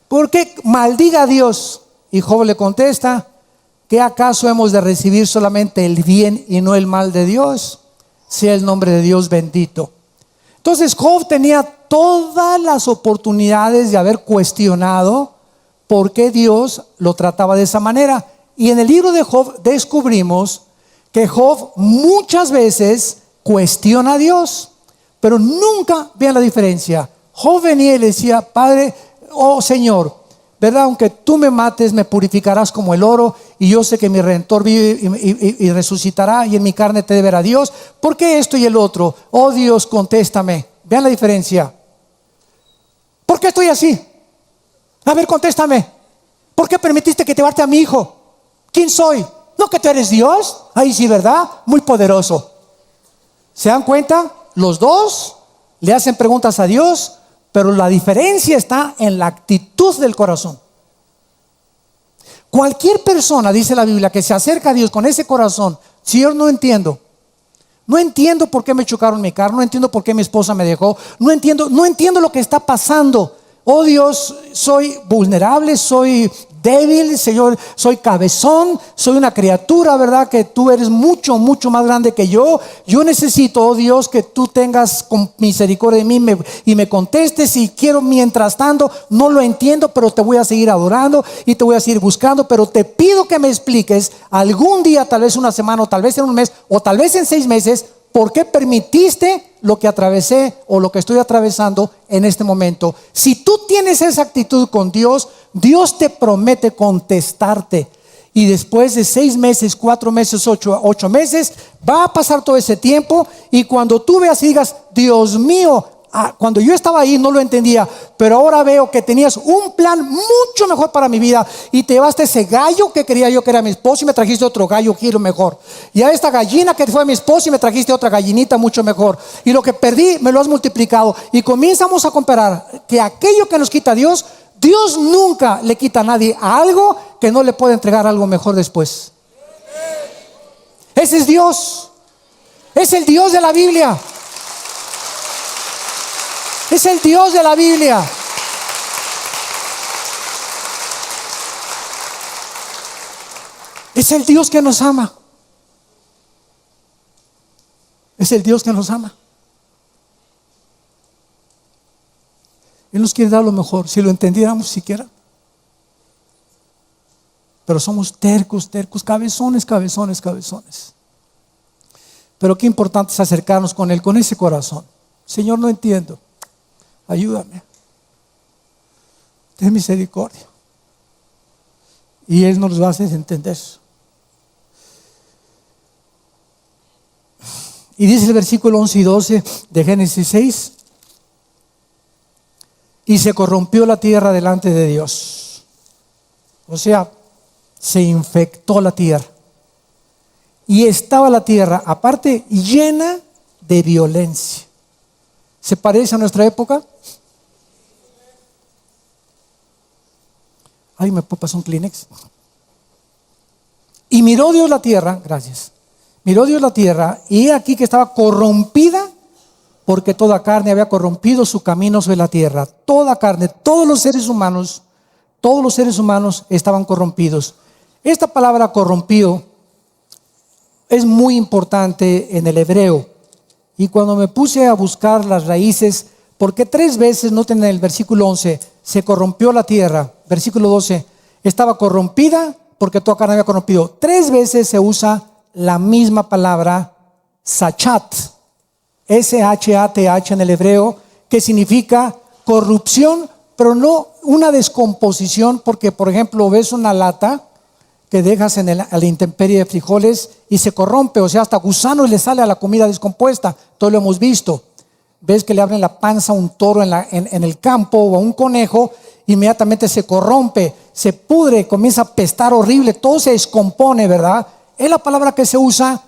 ¿Por qué maldiga a Dios? Y Job le contesta: ¿qué acaso hemos de recibir solamente el bien y no el mal de Dios? Sea el nombre de Dios bendito. Entonces Job tenía todas las oportunidades de haber cuestionado por qué Dios lo trataba de esa manera. Y en el libro de Job descubrimos que Job muchas veces cuestiona a Dios, pero nunca, vean la diferencia. Job venía y le decía: Padre, oh Señor, ¿verdad? Aunque tú me mates, me purificarás como el oro, y yo sé que mi Redentor vive y resucitará, y en mi carne te verá Dios. ¿Por qué esto y el otro? Oh Dios, contéstame. Vean la diferencia. ¿Por qué estoy así? A ver, contéstame. ¿Por qué permitiste que te llevarte a mi hijo? ¿Quién soy? ¿No que tú eres Dios? Ahí sí, ¿verdad? Muy poderoso. ¿Se dan cuenta? Los dos le hacen preguntas a Dios, pero la diferencia está en la actitud del corazón. Cualquier persona, dice la Biblia, que se acerca a Dios con ese corazón: Señor, no entiendo por qué me chocaron mi carro, no entiendo por qué mi esposa me dejó, no entiendo lo que está pasando. Oh Dios, soy vulnerable, soy débil, Señor, soy cabezón, soy una criatura, ¿verdad? Que tú eres mucho, mucho más grande que yo. Yo necesito, oh Dios, que tú tengas misericordia de mí y me contestes. Y quiero, mientras tanto, no lo entiendo, pero te voy a seguir adorando y te voy a seguir buscando. Pero te pido que me expliques algún día, tal vez una semana, o tal vez en un mes, o tal vez en 6 meses, ¿por qué permitiste lo que atravesé o lo que estoy atravesando en este momento? Si tú tienes esa actitud con Dios, Dios te promete contestarte. Y después de 6 meses, 4 meses, 8 meses, va a pasar todo ese tiempo. Y cuando tú veas y digas: Dios mío, cuando yo estaba ahí no lo entendía, pero ahora veo que tenías un plan mucho mejor para mi vida, y te llevaste ese gallo que quería yo, que era mi esposo, y me trajiste otro gallo que era mejor, y a esta gallina que fue mi esposo, y me trajiste otra gallinita mucho mejor, y lo que perdí me lo has multiplicado. Y comenzamos a comparar que aquello que nos quita Dios, Dios nunca le quita a nadie a algo que no le puede entregar algo mejor después. Ese es Dios. Es el Dios de la Biblia. Es el Dios de la Biblia. Es el Dios que nos ama. Es el Dios que nos ama. Él nos quiere dar lo mejor, si lo entendiéramos siquiera. Pero somos tercos, cabezones. Pero qué importante es acercarnos con Él, con ese corazón. Señor, no entiendo. Ayúdame. Ten misericordia. Y Él nos lo hace entender. Y dice el versículo 11 y 12 de Génesis 6: y se corrompió la tierra delante de Dios. O sea, se infectó la tierra. Y estaba la tierra, aparte, llena de violencia. ¿Se parece a nuestra época? Ay, ¿me puede pasar un Kleenex? Y miró Dios la tierra, gracias. Miró Dios la tierra, y he aquí que estaba corrompida, porque toda carne había corrompido su camino sobre la tierra. Toda carne, todos los seres humanos estaban corrompidos. Esta palabra corrompido es muy importante en el hebreo. Y cuando me puse a buscar las raíces, porque 3 veces, noten en el versículo 11, se corrompió la tierra. Versículo 12, estaba corrompida porque toda carne había corrompido. 3 veces se usa la misma palabra sachat, S-H-A-T-H en el hebreo, que significa corrupción, pero no una descomposición, porque por ejemplo ves una lata que dejas a la intemperie de frijoles y se corrompe, o sea, hasta gusanos le sale a la comida descompuesta, todo lo hemos visto. ves que le abren la panza a un toro en el campo o a un conejo, inmediatamente se corrompe, se pudre, comienza a apestar horrible, todo se descompone, ¿verdad? Es la palabra que se usa,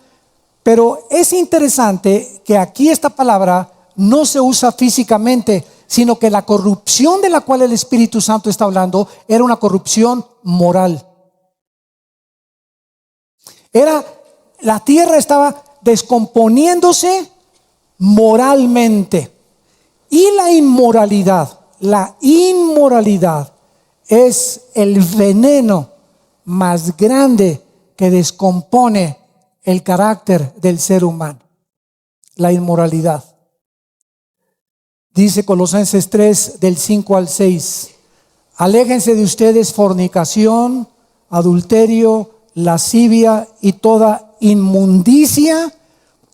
pero es interesante que aquí esta palabra no se usa físicamente, sino que la corrupción de la cual el Espíritu Santo está hablando era una corrupción moral. La tierra estaba descomponiéndose moralmente. Y la inmoralidad es el veneno más grande que descompone el carácter del ser humano. La inmoralidad. Dice Colosenses 3 del 5 al 6: aléjense de ustedes fornicación, adulterio, lascivia y toda inmundicia,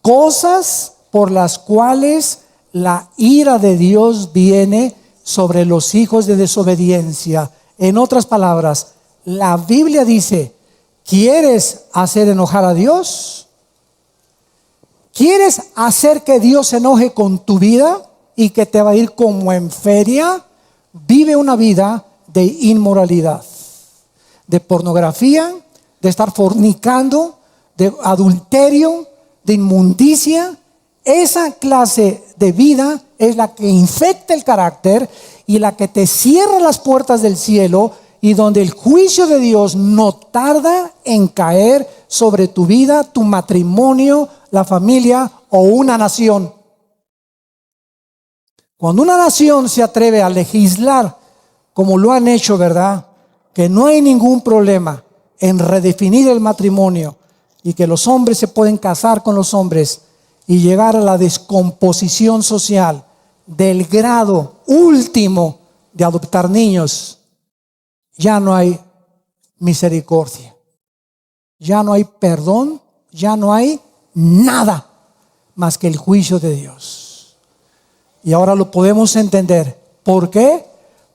cosas por las cuales la ira de Dios viene sobre los hijos de desobediencia. En otras palabras, la Biblia dice: ¿quieres hacer enojar a Dios? ¿Quieres hacer que Dios se enoje con tu vida y que te va a ir como en feria? Vive una vida de inmoralidad, de pornografía, de estar fornicando, de adulterio, de inmundicia. Esa clase de vida es la que infecta el carácter y la que te cierra las puertas del cielo, y donde el juicio de Dios no tarda en caer sobre tu vida, tu matrimonio, la familia o una nación. Cuando una nación se atreve a legislar como lo han hecho, ¿verdad?, que no hay ningún problema en redefinir el matrimonio y que los hombres se pueden casar con los hombres y llegar a la descomposición social del grado último de adoptar niños, ya no hay misericordia, ya no hay perdón, ya no hay nada más que el juicio de Dios. Y ahora lo podemos entender. ¿Por qué?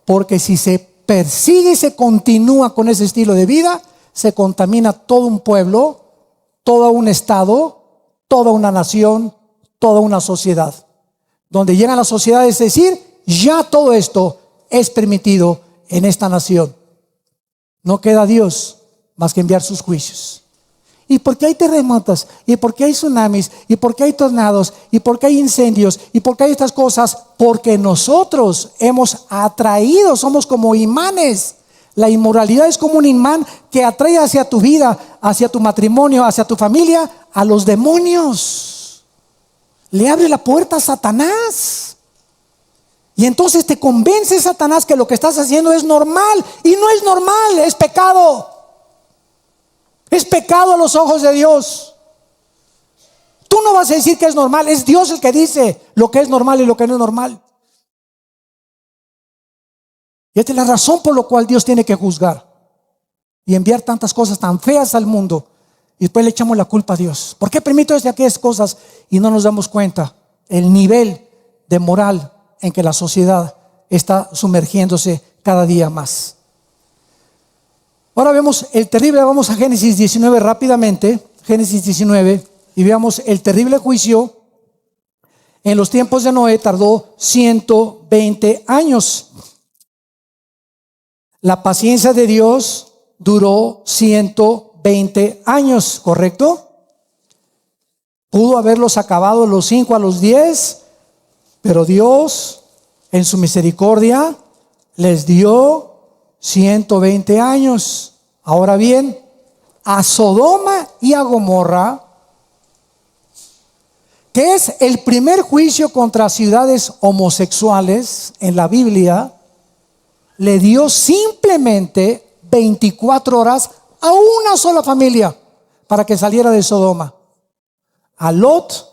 Porque si se persigue y se continúa con ese estilo de vida, se contamina todo un pueblo, todo un estado, toda una nación, toda una sociedad. Donde llegan las sociedades a decir: ya todo esto es permitido en esta nación. No queda Dios más que enviar sus juicios. ¿Y por qué hay terremotos? ¿Y por qué hay tsunamis? ¿Y por qué hay tornados? ¿Y por qué hay incendios? ¿Y por qué hay estas cosas? Porque nosotros hemos atraído, somos como imanes. La inmoralidad es como un imán que atrae hacia tu vida, hacia tu matrimonio, hacia tu familia, a los demonios. Le abre la puerta a Satanás. Y entonces te convence Satanás que lo que estás haciendo es normal. Y no es normal, es pecado. Es pecado a los ojos de Dios. Tú no vas a decir que es normal, es Dios el que dice lo que es normal y lo que no es normal. Y esta es la razón por la cual Dios tiene que juzgar y enviar tantas cosas tan feas al mundo. Y después le echamos la culpa a Dios. ¿Por qué permito aquellas cosas? Y no nos damos cuenta el nivel de moral en que la sociedad está sumergiéndose cada día más. Ahora vemos el terrible, vamos a Génesis 19 rápidamente, Génesis 19, y veamos el terrible juicio. En los tiempos de Noé tardó 120 años. La paciencia de Dios duró 120 años, ¿correcto? Pudo haberlos acabado los 5 a los 10, pero Dios en su misericordia les dio 120 años. Ahora bien, a Sodoma y a Gomorra, que es el primer juicio contra ciudades homosexuales en la Biblia, le dio simplemente 24 horas a una sola familia para que saliera de Sodoma: a Lot,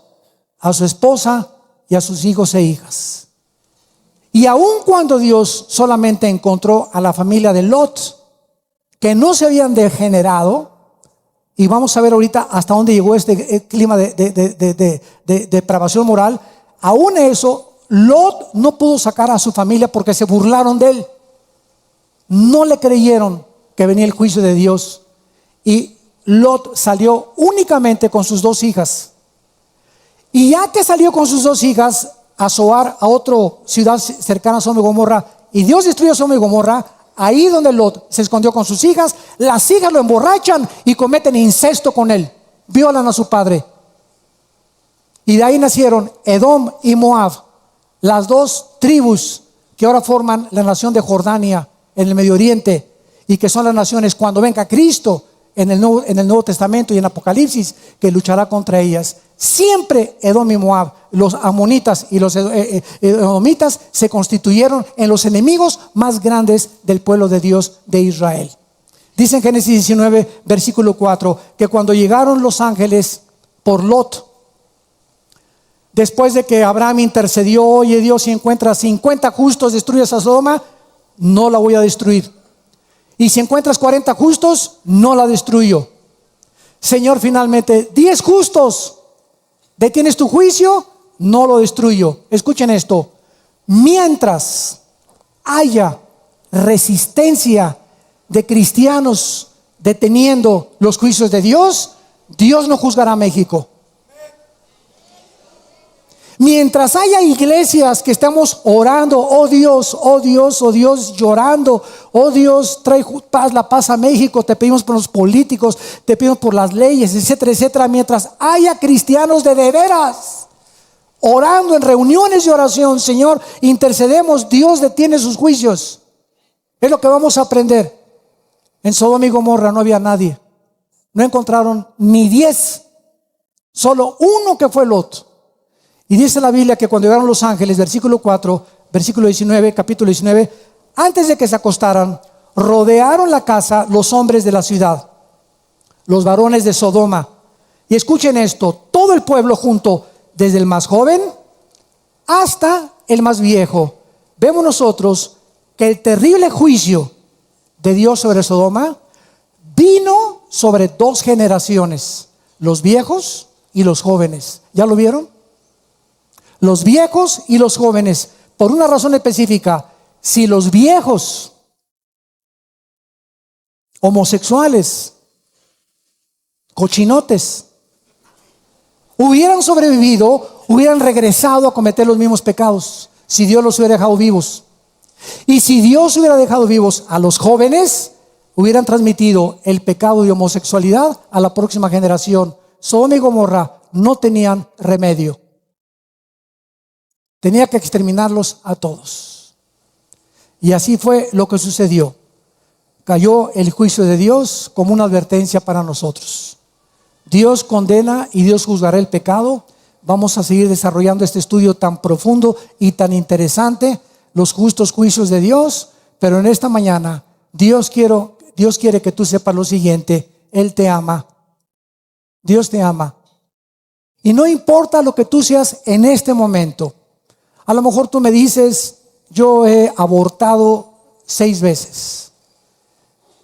a su esposa y a sus hijos e hijas. Y aun cuando Dios solamente encontró a la familia de Lot, que no se habían degenerado, y vamos a ver ahorita hasta dónde llegó este clima de depravación moral, aún eso, Lot no pudo sacar a su familia porque se burlaron de él. No le creyeron que venía el juicio de Dios, y Lot salió únicamente con sus 2 hijas. Y ya que salió con sus 2 hijas, a Zoar, a otra ciudad cercana a Sodoma y Gomorra, y Dios destruye a Sodoma y Gomorra. Ahí donde Lot se escondió con sus hijas, las hijas lo emborrachan y cometen incesto con él, violan a su padre. Y de ahí nacieron Edom y Moab, las dos tribus que ahora forman la nación de Jordania en el Medio Oriente, y que son las naciones, cuando venga Cristo en el Nuevo Testamento y en Apocalipsis, que luchará contra ellas. Siempre Edom y Moab, los amonitas y los edomitas, se constituyeron en los enemigos más grandes del pueblo de Dios de Israel. Dice en Génesis 19 versículo 4 que cuando llegaron los ángeles por Lot, después de que Abraham intercedió: oye Dios, si encuentras 50 justos, destruyes a Sodoma, no la voy a destruir. Y si encuentras 40 justos, no la destruyo. Señor, finalmente 10 justos, ¿detienes tu juicio? No lo destruyo. Escuchen esto: mientras haya resistencia de cristianos deteniendo los juicios de Dios, Dios no juzgará a México. Mientras haya iglesias que estamos orando: oh Dios, oh Dios, oh Dios, llorando, oh Dios, trae paz, la paz a México, te pedimos por los políticos, te pedimos por las leyes, etcétera, etcétera. Mientras haya cristianos de veras orando en reuniones de oración: Señor, intercedemos, Dios detiene sus juicios. Es lo que vamos a aprender. En Sodoma y Gomorra no había nadie, no encontraron ni 10, solo uno, que fue Lot. Y dice la Biblia que cuando llegaron los ángeles, versículo 4, versículo 19, capítulo 19, antes de que se acostaran, rodearon la casa los hombres de la ciudad, los varones de Sodoma. Y escuchen esto: todo el pueblo junto, desde el más joven hasta el más viejo. Vemos nosotros que el terrible juicio de Dios sobre Sodoma vino sobre 2 generaciones: los viejos y los jóvenes. ¿Ya lo vieron? Los viejos y los jóvenes, por una razón específica. Si los viejos homosexuales, cochinotes, hubieran sobrevivido, hubieran regresado a cometer los mismos pecados, si Dios los hubiera dejado vivos. Y si Dios hubiera dejado vivos a los jóvenes, hubieran transmitido el pecado de homosexualidad a la próxima generación. Sodoma y Gomorra no tenían remedio. Tenía que exterminarlos a todos. Y así fue lo que sucedió. Cayó el juicio de Dios como una advertencia para nosotros. Dios condena y Dios juzgará el pecado. Vamos a seguir desarrollando este estudio tan profundo y tan interesante, los justos juicios de Dios. Pero en esta mañana Dios quiere que tú sepas lo siguiente: Él te ama. Dios te ama. Y no importa lo que tú seas en este momento. A lo mejor tú me dices: yo he abortado 6 veces.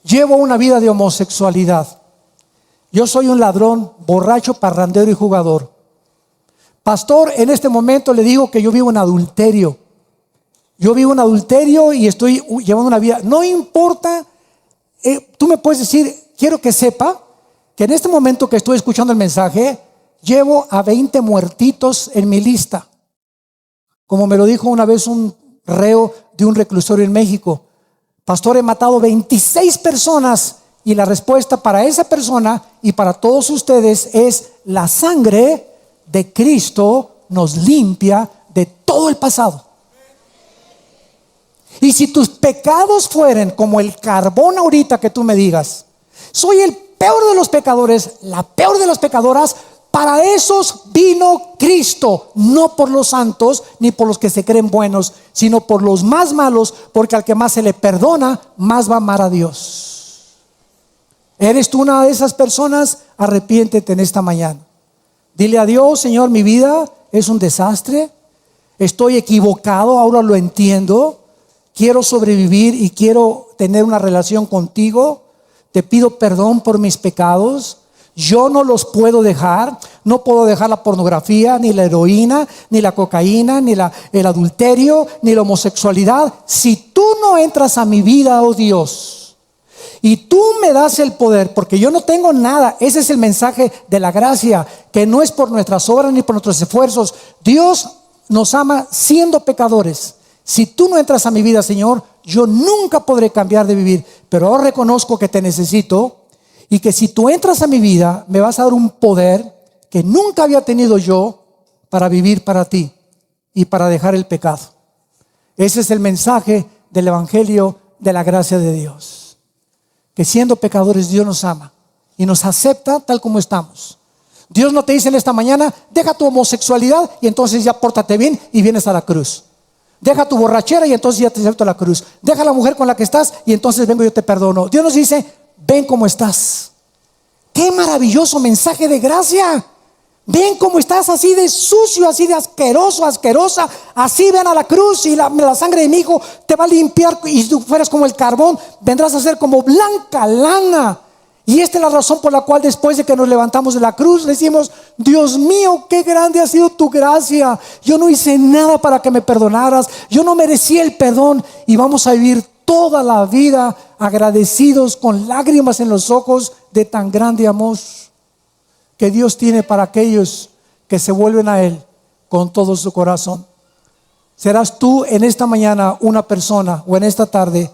Llevo una vida de homosexualidad. Yo soy un ladrón, borracho, parrandero y jugador. Pastor, en este momento le digo que yo vivo en adulterio. Yo vivo en adulterio y estoy llevando una vida. No importa, tú me puedes decir: quiero que sepa que en este momento que estoy escuchando el mensaje, llevo a 20 muertitos en mi lista. Como me lo dijo una vez un reo de un reclusorio en México: pastor, he matado 26 personas. Y la respuesta para esa persona y para todos ustedes es: la sangre de Cristo nos limpia de todo el pasado. Y si tus pecados fueren como el carbón ahorita, que tú me digas: soy el peor de los pecadores, la peor de las pecadoras, para esos vino Cristo, no por los santos ni por los que se creen buenos, sino por los más malos, porque al que más se le perdona, más va a amar a Dios. ¿Eres tú una de esas personas? Arrepiéntete en esta mañana. Dile a Dios: Señor, mi vida es un desastre, estoy equivocado, ahora lo entiendo, quiero sobrevivir y quiero tener una relación contigo. Te pido perdón por mis pecados. Yo no los puedo dejar. No puedo dejar la pornografía, ni la heroína, ni la cocaína, ni el adulterio, ni la homosexualidad. Si tú no entras a mi vida, oh Dios, y tú me das el poder, porque yo no tengo nada. Ese es el mensaje de la gracia, que no es por nuestras obras ni por nuestros esfuerzos. Dios nos ama siendo pecadores. Si tú no entras a mi vida, Señor, yo nunca podré cambiar de vivir, pero ahora reconozco que te necesito y que si tú entras a mi vida, me vas a dar un poder que nunca había tenido yo para vivir para ti y para dejar el pecado. Ese es el mensaje del Evangelio de la gracia de Dios. Que siendo pecadores, Dios nos ama y nos acepta tal como estamos. Dios no te dice en esta mañana, deja tu homosexualidad y entonces ya pórtate bien y vienes a la cruz. Deja tu borrachera y entonces ya te acepto a la cruz. Deja la mujer con la que estás y entonces vengo y yo te perdono. Dios nos dice, ven como estás. Qué maravilloso mensaje de gracia. Ven cómo estás, así de sucio, así de asqueroso, asquerosa. Así ven a la cruz y la sangre de mi hijo te va a limpiar. Y si tú fueras como el carbón, vendrás a ser como blanca lana. Y esta es la razón por la cual después de que nos levantamos de la cruz decimos, Dios mío, qué grande ha sido tu gracia. Yo no hice nada para que me perdonaras. Yo no merecía el perdón. Y vamos a vivir toda la vida agradecidos con lágrimas en los ojos de tan grande amor que Dios tiene para aquellos que se vuelven a Él con todo su corazón. ¿Serás tú en esta mañana una persona o en esta tarde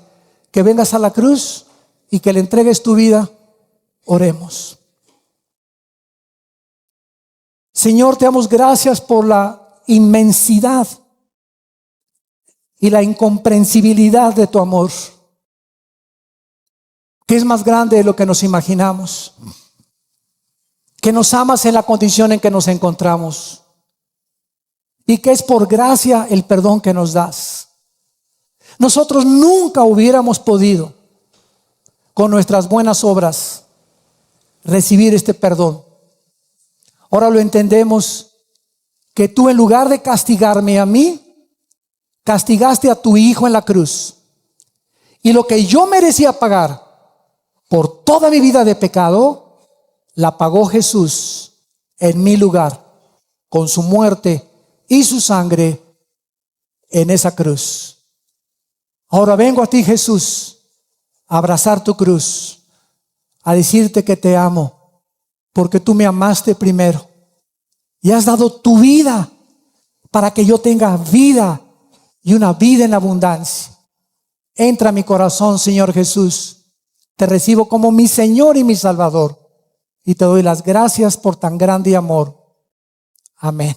que vengas a la cruz y que le entregues tu vida? Oremos. Señor, te damos gracias por la inmensidad y la incomprensibilidad de tu amor, que es más grande de lo que nos imaginamos. Que nos amas en la condición en que nos encontramos y que es por gracia el perdón que nos das. Nosotros nunca hubiéramos podido con nuestras buenas obras recibir este perdón. Ahora lo entendemos, que tú en lugar de castigarme a mí, castigaste a tu hijo en la cruz, y lo que yo merecía pagar por toda mi vida de pecado la pagó Jesús en mi lugar, con su muerte y su sangre en esa cruz. Ahora vengo a ti, Jesús, a abrazar tu cruz, a decirte que te amo, porque tú me amaste primero y has dado tu vida para que yo tenga vida y una vida en abundancia. Entra a mi corazón, Señor Jesús. Te recibo como mi Señor y mi Salvador. Y te doy las gracias por tan grande amor. Amén.